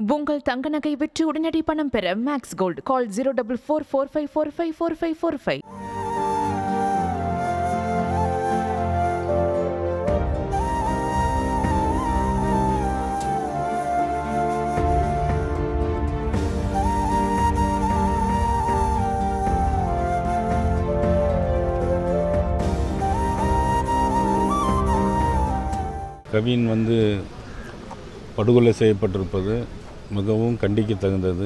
உங்கள் தங்க நகை விற்று உடனடி பணம் பெற மேக்ஸ் கோல்ட் கால் 04445454545. கவின் படுகொலை செய்யப்பட்டிருப்பது மிகவும் கண்டிக்க தகுந்தது,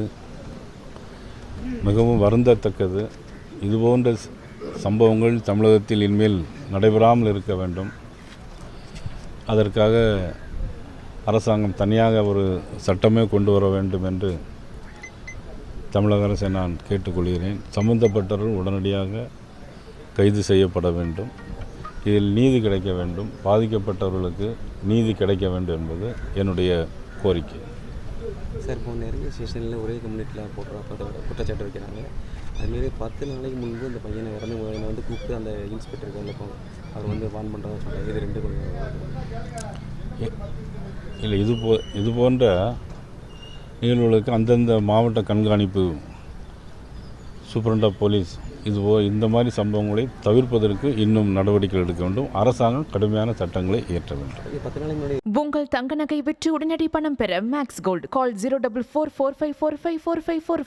மிகவும் வருந்தத்தக்கது. இதுபோன்ற சம்பவங்கள் தமிழகத்தில் இனிமேல் நடைபெறாமல் இருக்க வேண்டும். அதற்காக அரசாங்கம் தனியாக ஒரு சட்டமே கொண்டு வர வேண்டும் என்று தமிழக அரசை நான் கேட்டுக்கொள்கிறேன். சம்பந்தப்பட்டவர்கள் உடனடியாக கைது செய்யப்பட வேண்டும். இதில் நீதி கிடைக்க வேண்டும், பாதிக்கப்பட்டவர்களுக்கு நீதி கிடைக்க வேண்டும் என்பது என்னுடைய கோரிக்கை. சார், இப்போ நிறைய ஸ்டேஷனில் ஒரே கம்யூனிட்டியில் போடுற குற்றச்சாட்டு வைக்கிறாங்க. அதுமாரி 10 நாளைக்கு முன்பு இந்த பையனை என்னை கூப்பிட்டு அந்த இன்ஸ்பெக்டருக்கு அவர் வான் பண்ணுறதா சொல்கிறாங்க. இது ரெண்டு இல்லை, இது போன்ற நிகழ்வுகளுக்கு அந்தந்த மாவட்ட கண்காணிப்பு சூப்பரண்ட் ஆஃப் போலீஸ் இந்த மாதிரி சம்பவங்களை தவிர்ப்பதற்கு இன்னும் நடவடிக்கை எடுக்க வேண்டும். அரசாங்கம் கடுமையான சட்டங்களை இயற்ற வேண்டும். உங்கள் தங்க நகை விற்று உடனடி பணம் பெற மேக்ஸ் கோல்ட் கால் 04445454545.